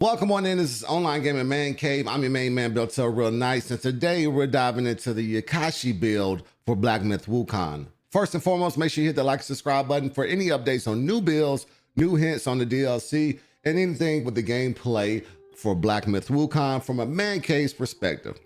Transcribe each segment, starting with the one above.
Welcome on in. This is Online Gaming Man Cave. I'm your main man, built so real nice. And today we're diving into the Yaksha build for Black Myth Wukong. First and foremost, make sure you hit the like and subscribe button for any updates on new builds, new hints on the DLC, and anything with the gameplay for Black Myth Wukong from a man cave's perspective.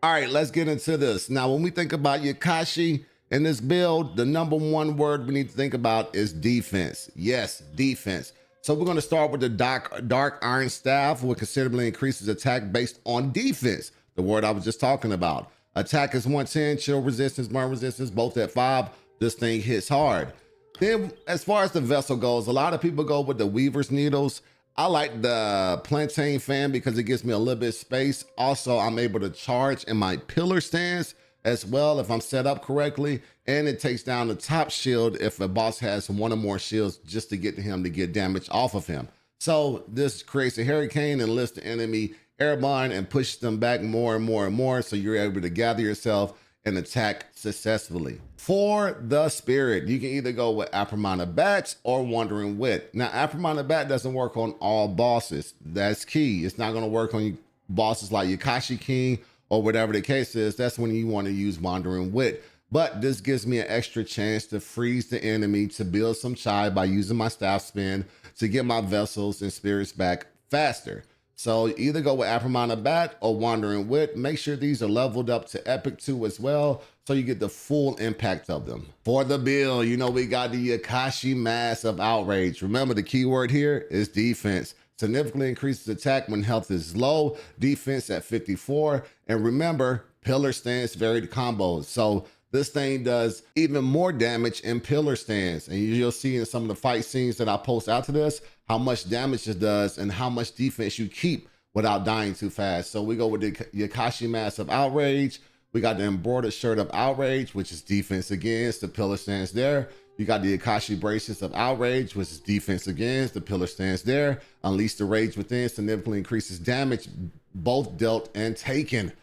All right, let's get into this. Now, when we think about Yakasha in this build, the number one word we need to think about is defense. Yes, defense. So we're going to start with the dark iron staff, which considerably increases attack based on defense, the word I was just talking about. Attack is 110, chill resistance, burn resistance, both at 5. This thing hits hard. Then as far as the vessel goes, a lot of people go with the weaver's needles. I like the Plantain fan because it gives me a little bit of space. Also, I'm able to charge in my pillar stance as well if I'm set up correctly, and it takes down the top shield if a boss has one or more shields just to get to him to get damage off of him. So this creates a hurricane and lifts the enemy airborne and pushes them back more and more and more, so you're able to gather yourself and attack successfully. For the spirit, you can either go with Apramana Bats or Wandering Wit. Now, Apramana Bat doesn't work on all bosses. That's key. It's not going to work on bosses like Yakasha King or whatever the case is. That's when you want to use Wandering Wit. But this gives me an extra chance to freeze the enemy, to build some chai by using my staff spin to get my vessels and spirits back faster. So either go with Apramana Bat or Wandering Wit. Make sure these are leveled up to Epic 2 as well, so you get the full impact of them. For the build, you know, we got the Yakasha Mass of Outrage. Remember, the keyword here is defense. Significantly increases attack when health is low, defense at 54. And remember, pillar stance varied combos. So this thing does even more damage in pillar stance. And you'll see in some of the fight scenes that I post after this, how much damage it does and how much defense you keep without dying too fast. So we go with the Yakasha Mass of Outrage. We got the embroidered shirt of Outrage, which is defense against the pillar stance there. You got the Yakasha Braces of Outrage, which is defense against the pillar stance there. Unleash the Rage Within, significantly increases damage, both dealt and taken.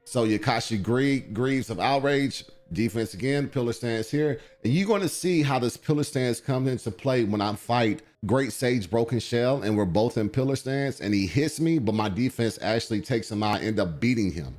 So Yakasha Greaves of Outrage, defense again, pillar stance here. And you're going to see how this pillar stance comes into play when I fight Great Sage Broken Shell and we're both in pillar stance and he hits me, but my defense actually takes him out, end up beating him.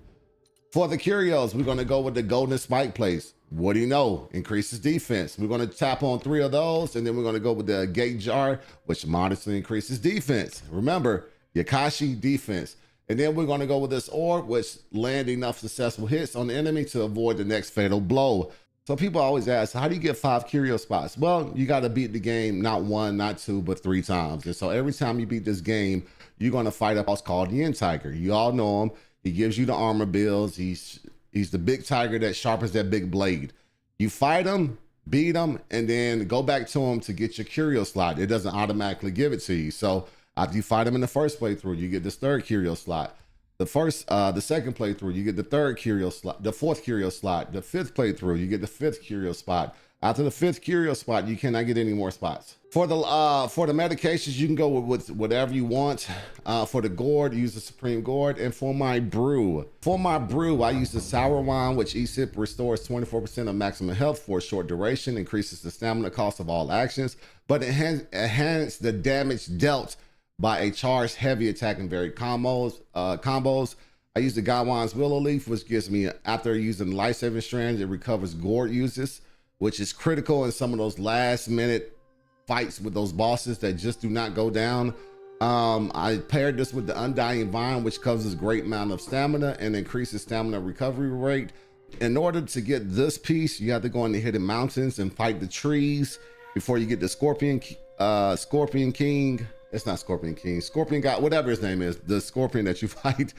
For the curios, we're going to go with the Golden Spike Place. What do you know? Increases defense. We're going to tap on 3 of those, and then we're going to go with the Gate Jar, which modestly increases defense. Remember, Yakasha defense. And then we're going to go with this orb, which land enough successful hits on the enemy to avoid the next fatal blow. So people always ask, how do you get 5 curio spots? Well, you got to beat the game not 1, not 2, but 3 times. And so every time you beat this game, you're going to fight a boss called the Yin Tiger. You all know him. He gives you the armor builds. He's the big tiger that sharpens that big blade. You fight him, beat him, and then go back to him to get your curio slot. It doesn't automatically give it to you. So after you fight him in the first playthrough, you get this 3rd curio slot. The second playthrough, you get the 3rd curio slot, the 4th curio slot. The 5th playthrough, you get the 5th curio spot. After the 5th curio spot, you cannot get any more spots. For the medications, you can go with whatever you want. For the gourd, use the Supreme Gourd. And for my brew, I use the sour wine, which each sip restores 24% of maximum health for a short duration, increases the stamina cost of all actions, but enhance the damage dealt by a charged heavy attack and varied combos. I use the Gawan's Willow Leaf, which gives me, after using life-saving strands, it recovers gourd uses, which is critical in some of those last minute fights with those bosses that just do not go down. I paired this with the Undying Vine, which covers a great amount of stamina and increases stamina recovery rate. In order to get this piece, you have to go in the Hidden Mountains and fight the trees before you get the Scorpion King. It's not Scorpion King, Scorpion God, whatever his name is, the scorpion that you fight.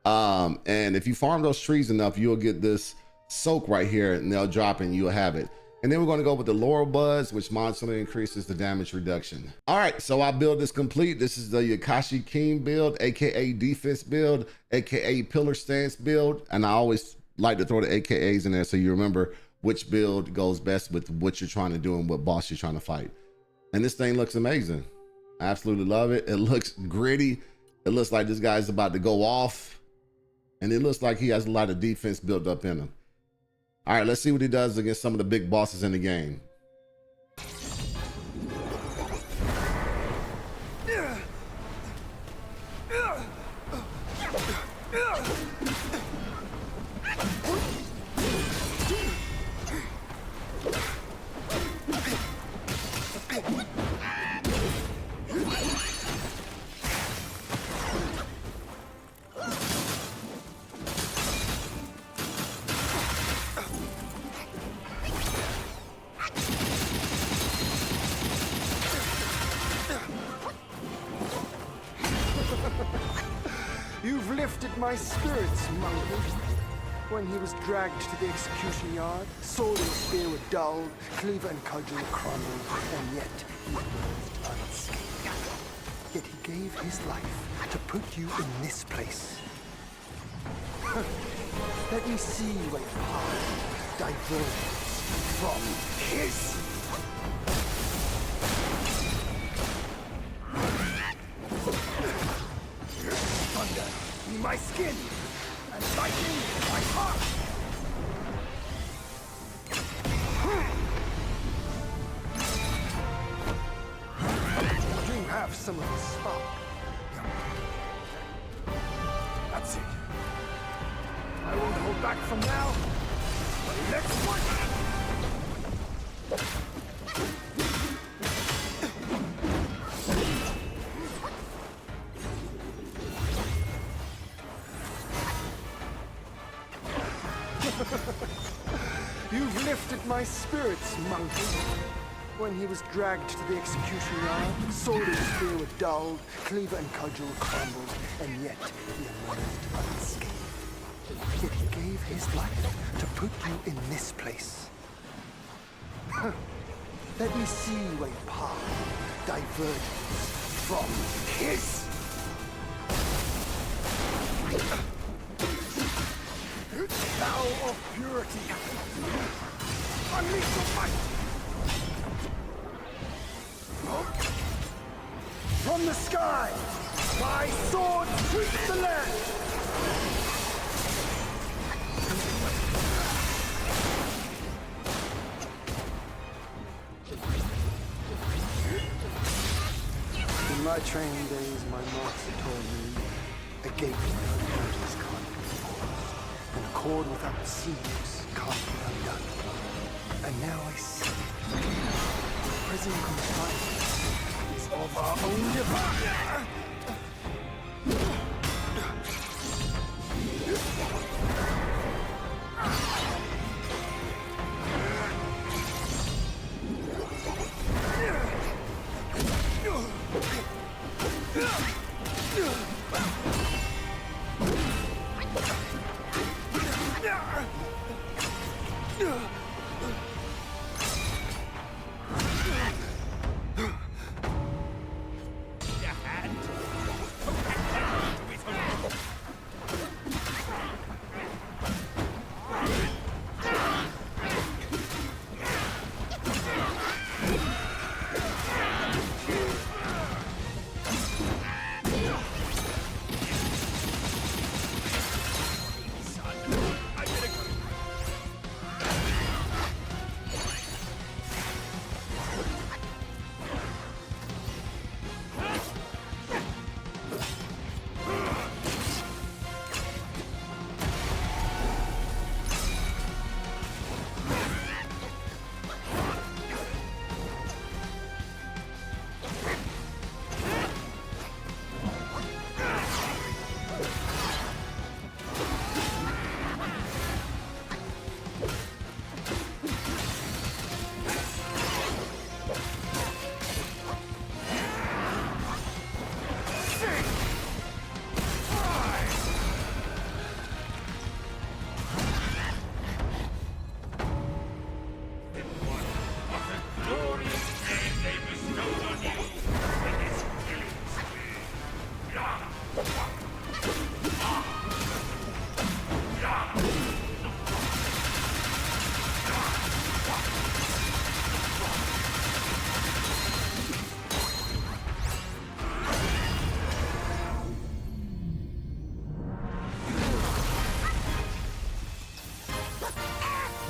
And if you farm those trees enough, you'll get this soak right here and they'll drop and you'll have it. And then we're going to go with the Laurel Buds, which modestly increases the damage reduction. All right, so our build is complete. This is the Yakasha King build, aka defense build, aka pillar stance build. And I always like to throw the AKAs in there so you remember which build goes best with what you're trying to do and what boss you're trying to fight. And this thing looks amazing. I absolutely love it. It looks gritty. It looks like this guy's about to go off. And it looks like he has a lot of defense built up in him. All right, let's see what he does against some of the big bosses in the game. You've lifted my spirits, monkey. When he was dragged to the execution yard, sword and spear were dulled, cleaver and cudgel crumbled, and yet he emerged unscathed. Yet he gave his life to put you in this place. Let me see where your path diverges from his. Thunder in my skin, and lightning in my heart. You have some of the spark. That's it. I won't hold back from now. But let's work. You've lifted my spirits, monkey. When he was dragged to the execution yard, sword and spear were dulled, cleaver and cudgel crumbled, and yet he emerged unscathed. Yet he gave his life to put you in this place. Let me see where your path diverges from his. Thou of purity, unleash your might! From the sky, my sword sweeps the land! In my training days, my master told me a gate without borders can't be forced, and a cord without seams can't be undone. And now I see prison confinement is of our own device.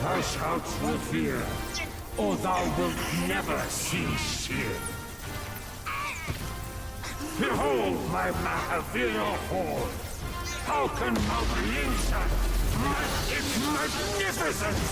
Thou shalt not fear, or thou wilt never cease here. Behold my Mahavira horde! How can Mount Linsa match its magnificence?